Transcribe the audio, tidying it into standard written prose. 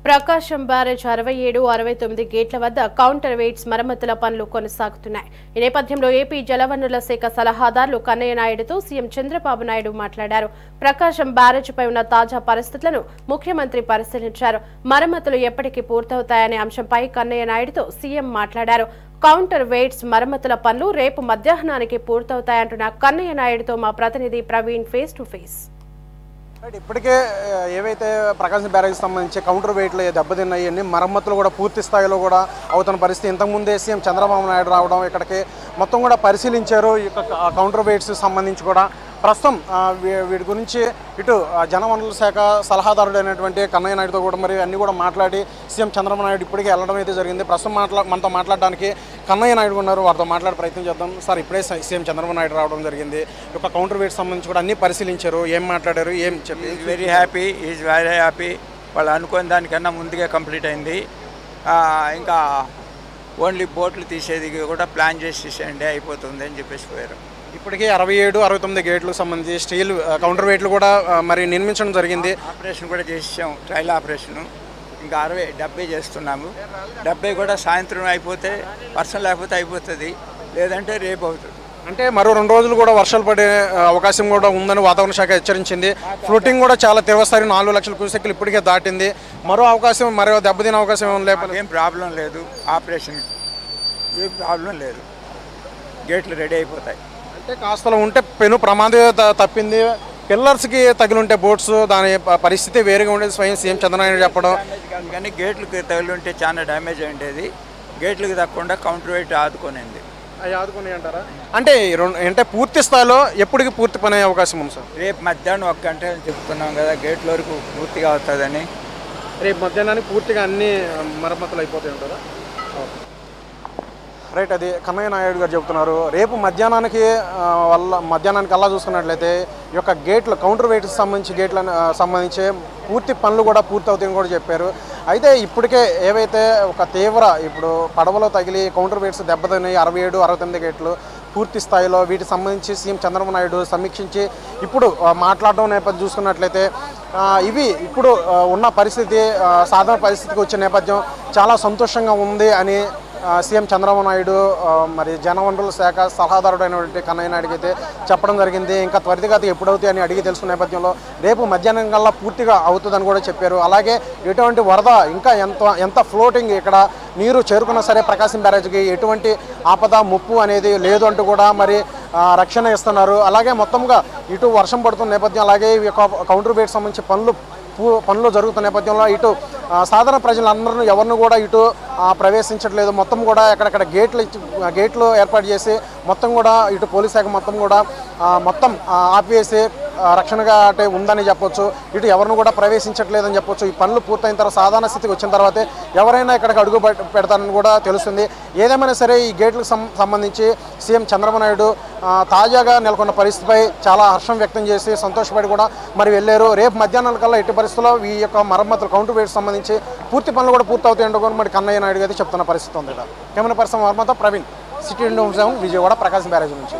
ప్రకాశం barrage 67, 69 గేట్ల వద్ద counter weights మరమ్మతుల పనులు కొనసాగుతున్నాయి. ఈ నేపథ్యంలో ఏపీ జలవనరుల శాఖ సలహాదారులు కన్నయ్య నాయుడుతో సీఎం చంద్రబాబు నాయుడు మాట్లాడారు. ప్రకాశం బ్యారేజ్పై ఉన్న తాజా పరిస్థితులను ముఖ్యమంత్రి పరిశీలించారు. మరమ్మతులు ఎప్పటికీ పూర్తవుతాయనే అంశంపై కన్నయ్య నాయుడుతో సీఎం మాట్లాడారు. కౌంటర్ వెయిట్స్ మరమ్మతుల పనులు రేపు మధ్యాహ్నానికి పూర్తవుతాయంటున్న కన్నయ్య నాయుడుతో మా ప్రతినిధి ప్రవీణ్ ఫేస్ టు ఫేస్. ఇప్పటికే ఏవైతే ప్రకాశం బ్యారేజ్కి సంబంధించి కౌంటర్ వెయిట్లు దెబ్బతిన్నాయి అన్ని మరమ్మతులు కూడా పూర్తి స్థాయిలో కూడా అవుతున్న పరిస్థితి. ఇంతకుముందే సీఎం చంద్రబాబు నాయుడు రావడం ఇక్కడికి మొత్తం కూడా పరిశీలించారు. ఈ కౌంటర్ వెయిట్స్ సంబంధించి కూడా ప్రస్తుతం వీటి గురించి ఇటు జలవనరుల శాఖ సలహాదారుడు అయినటువంటి కన్నయ్య నాయుడుతో కూడా మరి అన్నీ కూడా మాట్లాడి సీఎం చంద్రబాబు నాయుడు ఇప్పటికే వెళ్ళడం అయితే జరిగింది. ప్రస్తుతం మనతో మాట్లాడడానికి కన్నయ్య నాయుడు ఉన్నారు. వారితో మాట్లాడే ప్రయత్నం చేద్దాం. సార్, ఇప్పుడే సీఎం చంద్రబాబు నాయుడు రావడం జరిగింది. ఈ యొక్క కౌంటర్ వెయిట్స్ సంబంధించి కూడా అన్నీ పరిశీలించారు. ఏం మాట్లాడారు, ఏం చెప్పి? Very happy. వాళ్ళు అనుకున్న దానికన్నా ముందుగా కంప్లీట్ అయింది. ఇంకా ఓన్లీ బోట్లు తీసేది కూడా ప్లాన్ చేసి తీసేయండి అయిపోతుంది అని చెప్పేసి పోయారు. ఇప్పటికే 67, 69 గేట్లకు సంబంధించి స్టీల్ కౌంటర్ వెయిట్లు కూడా మరి నిర్మించడం జరిగింది. ఆపరేషన్ కూడా చేసాం, ట్రయల్ ఆపరేషను. ఇంకా 70 చేస్తున్నాము. 70 కూడా సాయంత్రం అయిపోతే, వర్షం లేకపోతే అయిపోతుంది, లేదంటే రేపు అవుతుంది. అంటే మరో 2 రోజులు కూడా వర్షాలు పడే అవకాశం కూడా ఉందని వాతావరణ శాఖ హెచ్చరించింది. ఫ్లోటింగ్ కూడా చాలా తీవ్రస్థాయి 4 లక్షల క్యూసెక్లు ఇప్పటికే దాటింది. మరో దెబ్బతినే అవకాశం లేకపోతే ఏం ప్రాబ్లం లేదు. ఆపరేషన్ ఏం ప్రాబ్లం లేదు. గేట్లు రెడీ అయిపోతాయి. అంటే కాస్తలో ఉంటే పెను ప్రమాదం తప్పింది. పిల్లర్స్కి తగిలి ఉంటే బోట్స్ దాని పరిస్థితి వేరుగా ఉండేది. స్వయం సీఎం చంద్రబాబు చెప్పడం కానీ గేట్లకు తగిలి ఉంటే చాలా డ్యామేజ్ ఉండేది. గేట్లకు తగ్గకుండా కౌంటర్ వెయిట్ ఆదుకునేది. ఆదుకుని అంటారా? అంటే పూర్తి స్థాయిలో ఎప్పటికి పూర్తి పని అయ్యే అవకాశం ఉంది సార్? రేపు మధ్యాహ్నం 1 గంట అని చెప్తున్నాం కదా, గేట్ల వరకు పూర్తిగా అవుతుందని. రేపు మధ్యాహ్నానికి పూర్తిగా అన్ని మరమ్మతులు అయిపోతాయి అంటారా? రైట్, అది కన్నయ్య నాయుడు గారు చెబుతున్నారు. రేపు మధ్యాహ్నానికి అలా చూసుకున్నట్లయితే ఈ యొక్క గేట్లు కౌంటర్ వెయిట్కి సంబంధించి పూర్తి పనులు కూడా పూర్తి అవుతాయని కూడా చెప్పారు. అయితే ఇప్పటికే ఏవైతే ఇప్పుడు పడవలో తగిలి కౌంటర్ వెయిట్స్ దెబ్బతిన్నాయి 67, 69 గేట్లు పూర్తి స్థాయిలో వీటికి సంబంధించి సీఎం చంద్రబాబు నాయుడు సమీక్షించి ఇప్పుడు మాట్లాడడం నేపథ్యం చూసుకున్నట్లయితే ఇవి ఇప్పుడు ఉన్న పరిస్థితి సాధారణ పరిస్థితికి వచ్చే నేపథ్యం చాలా సంతోషంగా ఉంది అని సీఎం చంద్రబాబు నాయుడు మరి జలవనరుల శాఖ సలహాదారుడు అయినటువంటి కన్నయ్య నాయుడుకి అయితే చెప్పడం జరిగింది. ఇంకా త్వరితగతి ఎప్పుడవుతాయి అని అడిగి తెలుసుకున్న నేపథ్యంలో రేపు మధ్యాహ్నం కల్లా పూర్తిగా అవుతుందని కూడా చెప్పారు. అలాగే ఎటువంటి వరద ఇంకా ఎంత ఫ్లోటింగ్ ఇక్కడ నీరు చేరుకున్నా సరే ప్రకాశం బ్యారేజ్కి ఎటువంటి ఆపద ముప్పు అనేది లేదు అంటూ కూడా మరి రక్షణ ఇస్తున్నారు. అలాగే మొత్తంగా ఇటు వర్షం పడుతున్న నేపథ్యం, అలాగే ఈ యొక్క కౌంటర్ వెయిట్ సంబంధించి పనులు జరుగుతున్న నేపథ్యంలో ఇటు సాధారణ ప్రజలందరూ ఎవరిని కూడా ఇటు ప్రవేశించట్లేదు. మొత్తం కూడా ఎక్కడెక్కడ గేట్లు ఏర్పాటు చేసి మొత్తం కూడా ఇటు పోలీస్ శాఖ మొత్తం ఆపివేసి రక్షణగా అంటే ఉందని చెప్పొచ్చు. ఇటు ఎవరిని కూడా ప్రవేశించట్లేదని చెప్పొచ్చు. ఈ పనులు పూర్తయిన తర్వాత సాధారణ స్థితికి వచ్చిన తర్వాతే ఎవరైనా ఇక్కడికి అడుగు పెడతారని కూడా తెలుస్తుంది. ఏదేమైనా సరే ఈ గేట్లకు సంబంధించి సీఎం చంద్రబాబు నాయుడు తాజాగా నెలకొన్న పరిస్థితిపై చాలా హర్షం వ్యక్తం చేసి సంతోషపడి కూడా మరి వెళ్ళారు. రేపు మధ్యాహ్నం కల్లా ఎట్టి పరిస్థితుల్లో ఈ యొక్క మరమ్మతులు కౌంటర్ వెయిట్స్ సంబంధించి పూర్తి పనులు కూడా పూర్తవుతాయంటూ కూడా మరి కన్నయ్య నాయుడు అయితే చెప్తున్న పరిస్థితి ఉంది. కెమెరా పర్సన్ వర్మతో Praveen, city news, Vijayawada, Prakasam barrage నుంచి.